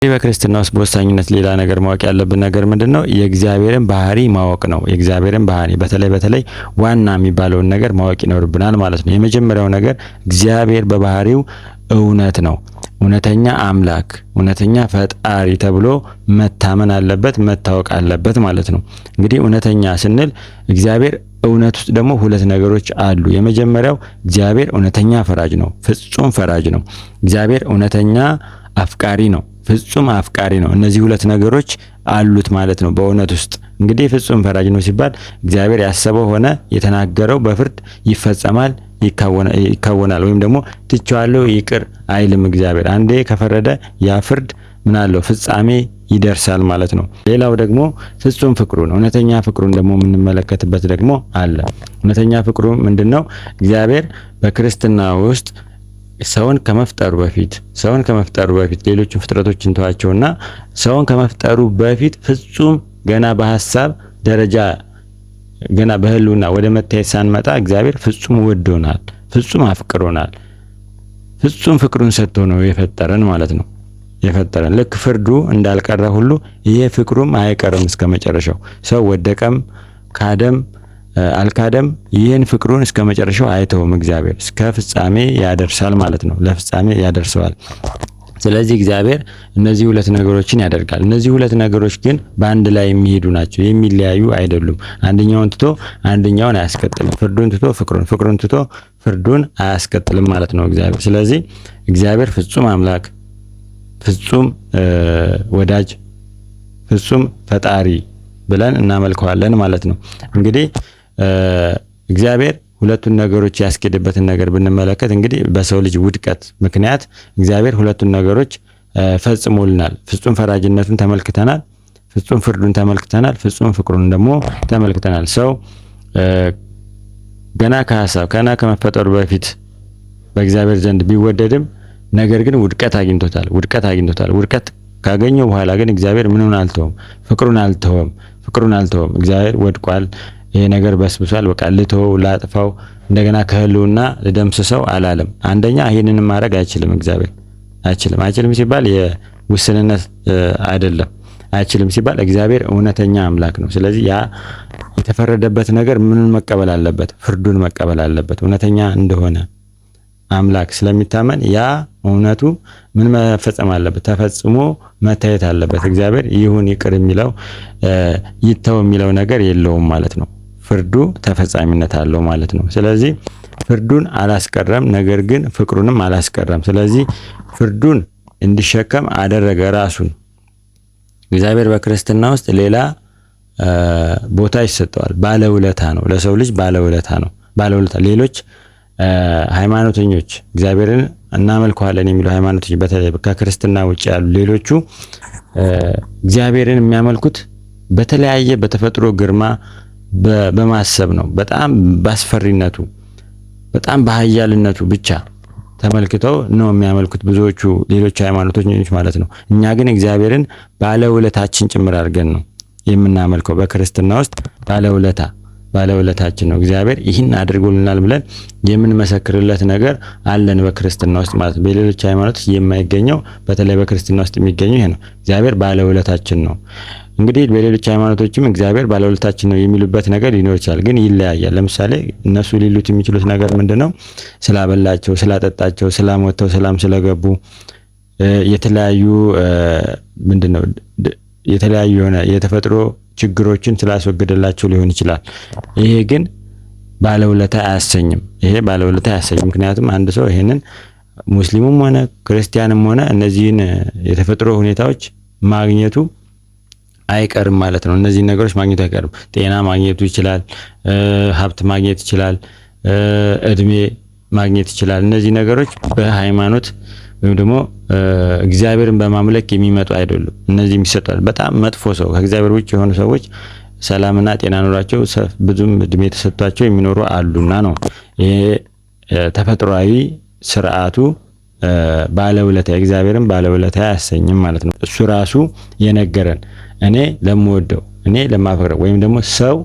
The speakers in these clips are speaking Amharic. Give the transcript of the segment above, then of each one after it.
በክርስትና ውስጥ በወሳኝነት ሌላ ነገር ማወቅ ያለብን ነገር ምንድነው? የእግዚአብሔርን ባህሪ ማወቅ ነው። የእግዚአብሔርን ባህሪ በተለይ ዋና የሚባለውን ነገር ማወቅ ይኖርብናል ማለት ነው። የመጀመሪያው ነገር እግዚአብሔር በባህሪው እውነት ነው። እውነተኛ አምላክ፣ እውነተኛ ፈጣሪ ተብሎ መታመን አለበት፣ መታወቅ አለበት ማለት ነው። እንግዲህ እውነተኛ ስንል እግዚአብሔር እውነት ውስጥ ደግሞ ሁለት ነገሮች አሉ። የመጀመሪያው እግዚአብሔር እውነተኛ ፈራጅ ነው፣ ፍጹም ፈራጅ ነው። እግዚአብሔር እውነተኛ አፍቃሪ ነው፣ ፍጹም አፍቃሪ ነው። እነዚህ ሁለት ነገሮች አሉት ማለት ነው በእውነት ውስጥ። እንግዲህ ፍጹም ፈራጅ ነው ሲባል እግዚአብሔር ያሰበው ሆነ የተናገረው በፍርድ ይፈጸማል፣ ይከወናል። ወይም ደግሞ ትቼዋለሁ ይቅር አይልም። እግዚአብሔር አንዴ ከፈረደ ያ ፍርድ ምን አለው? ፍጻሜ ይደርሳል ማለት ነው። ሌላው ደግሞ ፍጹም ፍቅሩን፣ እውነተኛ ፍቅሩን ደግሞ የምንመለከትበት ደግሞ አለ። እውነተኛ ፍቅሩ ምንድነው? እግዚአብሔር በክርስትና ውስጥ ሰውን ከመፍጠሩ በፊት ሌሎችን ፍጥረቶችን ተዋቸውና ሰውን ከመፍጠሩ በፊት ፍጹም ገና በሐሳብ ደረጃ ገና በህልውና ወደ መታየት ሳንመጣ እግዚአብሔር ፍጹም ወዶናል፣ ፍጹም አፍቅሮናል። ፍጹም ፍቅሩን ሰጥቶ ነው የፈጠረን ማለት ነው። የፈጠረን ልክ ፍርዱ እንዳልቀረ ሁሉ ይሄ ፍቅሩም አይቀርም እስከ መጨረሻው። ሰው ወደቀም ካደም አልካደም ይህን ፍቅሩን እስከ መጨረሻው አይተውም። እግዚአብሔር እስከ ፍጻሜ ያደርሳል ማለት ነው። ለፍጻሜ ያደርሰዋል። ስለዚህ እግዚአብሔር እነዚህ ሁለት ነገሮችን ያደርጋል። እነዚህ ሁለት ነገሮች ግን በአንድ ላይ የሚሄዱ ናቸው፣ የሚለያዩ አይደሉም። አንደኛውን ትቶ አንደኛውን አያስቀጥልም። ፍርዱን ትቶ ፍቅሩን ትቶ ፍርዱን አያስቀጥልም ማለት ነው እግዚአብሔር። ስለዚህ እግዚአብሔር ፍጹም አምላክ፣ ፍጹም ወዳጅ፣ ፍጹም ፈጣሪ ብለን እናመልከዋለን ማለት ነው። እንግዲህ እግዚአብሔር ሁለቱን ነገሮች ያስኬደበትን ነገር ብንመለከት እንግዲህ በሰው ልጅ ውድቀት ምክንያት እግዚአብሔር ሁለቱን ነገሮች ፈጽሞልናል። ፍጹም ፈራጅነቱን ተመልክተናል፣ ፍጹም ፍርዱን ተመልክተናል፣ ፍጹም ፍቅሩን ደግሞ ተመልክተናል። ሰው ገና ከመፈጠሩ በፊት በእግዚአብሔር ዘንድ ቢወደድም ነገር ግን ውድቀት አግኝቶታል። ውድቀት ካገኘው በኋላ ግን እግዚአብሔር ምኑን አልተወም? ፍቅሩን አልተወም። እግዚአብሔር ወድቋል፣ ይሄ ነገር በስብሷል፣ በቃ ልተው ላጥፋው፣ እንደገና ከህልውና ልደምስሰው አላለም። አንደኛ ይሄንን ማድረግ አይችልም። እግዚአብሔር አይችልም ሲባል የውስንነት አይደለም። አይችልም ሲባል እግዚአብሔር እውነተኛ አምላክ ነው። ስለዚህ ያ የተፈረደበት ነገር ምኑን መቀበል አለበት? ፍርዱን መቀበል አለበት። እውነተኛ እንደሆነ አምላክ ስለሚታመን ያ እውነቱ ምን መፈጸም አለበት? ተፈጽሞ መታየት አለበት። እግዚአብሔር ይሁን ይቅር የሚለው ይተው የሚለው ነገር የለውም ማለት ነው። ፍርዱ ተፈጻሚነት አለው ማለት ነው። ስለዚህ ፍርዱን አላስቀረም፣ ነገር ግን ፍቅሩንም አላስቀረም። ስለዚህ ፍርዱን እንዲሸከም አደረገ ራሱን። እግዚአብሔር በክርስትና ውስጥ ሌላ ቦታ ይሰጠዋል። ባለውለታ ነው። ለሰው ልጅ ባለውለታ ነው። ሌሎች ሃይማኖተኞች እግዚአብሔርን እናመልከዋለን የሚሉ ሃይማኖቶች በተለይ ከክርስትና ውጭ ያሉ ሌሎቹ እግዚአብሔርን የሚያመልኩት በተለያየ በተፈጥሮ ግርማ በማሰብ ነው። በጣም ባስፈሪነቱ፣ በጣም በኃያልነቱ ብቻ ተመልክተው ነው የሚያመልኩት ብዙዎቹ ሌሎች ሃይማኖቶች ማለት ነው። እኛ ግን እግዚአብሔርን ባለውለታችን ጭምር አድርገን ነው የምናመልከው። በክርስትና ውስጥ ባለውለታችን ነው። እግዚአብሔር ይህን አድርጎልናል ብለን የምንመሰክርለት ነገር አለን በክርስትና ውስጥ ማለት ነው። በሌሎች ሃይማኖቶች የማይገኘው በተለይ በክርስትና ውስጥ የሚገኘው ይሄ ነው። እግዚአብሔር ባለውለታችን ነው። እንግዲህ በሌሎች ሃይማኖቶችም እግዚአብሔር ባለውለታችን ነው የሚሉበት ነገር ሊኖር ይችላል፣ ግን ይለያያል። ለምሳሌ እነሱ ሊሉት የሚችሉት ነገር ምንድነው? ስላበላቸው፣ ስላጠጣቸው፣ ስላሞተው፣ ሰላም ስለገቡ የተለያዩ የተለያዩ የሆነ የተፈጥሮ ችግሮችን ስላስወገደላቸው ሊሆን ይችላል። ይሄ ግን ባለውለታ አያሰኝም። ምክንያቱም አንድ ሰው ይሄንን ሙስሊሙም ሆነ ክርስቲያንም ሆነ እነዚህን የተፈጥሮ ሁኔታዎች ማግኘቱ አይቀርም ማለት ነው። እነዚህ ነገሮች ማግኘቱ አይቀርም። ጤና ማግኘቱ ይችላል፣ ሀብት ማግኘት ይችላል፣ እድሜ ማግኘት ይችላል። እነዚህ ነገሮች በሃይማኖት ወይም ደግሞ እግዚአብሔርን በማምለክ የሚመጡ አይደሉም። እነዚህ የሚሰጣል። በጣም መጥፎ ሰው ከእግዚአብሔር ውጭ የሆኑ ሰዎች ሰላምና ጤና ኖራቸው ብዙም እድሜ ተሰጥቷቸው የሚኖሩ አሉና ነው። ይሄ ተፈጥሯዊ ስርዓቱ ባለውለታ እግዚአብሔርን ባለውለታ አያሰኝም ማለት ነው። እሱ ራሱ የነገረን እኔ ለምወደው እኔ ለማፈቅረው ወይም ደግሞ ሰው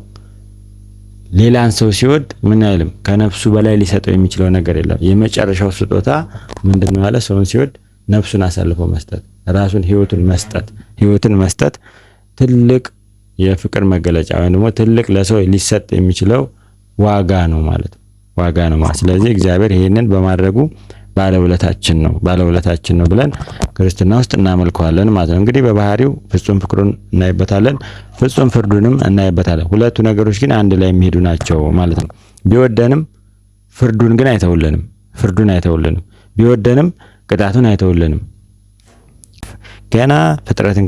ሌላን ሰው ሲወድ ምን አይልም? ከነፍሱ በላይ ሊሰጠው የሚችለው ነገር የለም። የመጨረሻው ስጦታ ምንድነው ያለ? ሰውን ሲወድ ነፍሱን አሳልፎ መስጠት። ራሱን ህይወትን መስጠት ትልቅ የፍቅር መገለጫ ወይም ደግሞ ትልቅ ለሰው ሊሰጥ የሚችለው ዋጋ ነው ማለት ነው። ስለዚህ እግዚአብሔር ይሄንን በማድረጉ ባለውለታችን ነው ብለን ክርስትና ውስጥ እናመልከዋለን ማለት ነው። እንግዲህ በባህሪው ፍጹም ፍቅሩን እናይበታለን፣ ፍጹም ፍርዱንም እናይበታለን። ሁለቱ ነገሮች ግን አንድ ላይ የሚሄዱ ናቸው ማለት ነው። ቢወደንም ፍርዱን ግን አይተውልንም። ቢወደንም ቅጣቱን አይተውልንም። ገና ፍጥረትን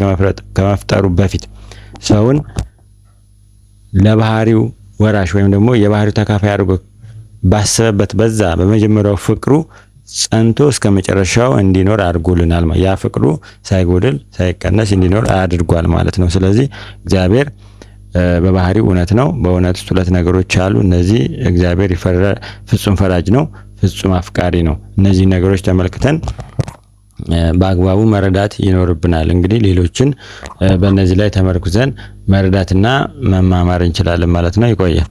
ከመፍጠሩ በፊት ሰውን ለባህሪው ወራሽ ወይም ደግሞ የባህሪው ተካፋይ አድርጎ ባሰበበት በዛ በመጀመሪያው ፍቅሩ ጸንቶ እስከ መጨረሻው እንዲኖር አድርጎልናል። ያ ፍቅሩ ሳይጎድል ሳይቀነስ እንዲኖር አድርጓል ማለት ነው። ስለዚህ እግዚአብሔር በባህሪው እውነት ነው። በእውነት ውስጥ ሁለት ነገሮች አሉ። እነዚህ እግዚአብሔር ፍጹም ፈራጅ ነው፣ ፍጹም አፍቃሪ ነው። እነዚህ ነገሮች ተመልክተን በአግባቡ መረዳት ይኖርብናል። እንግዲህ ሌሎችን በእነዚህ ላይ ተመርኩዘን መረዳትና መማማር እንችላለን ማለት ነው። ይቆያል።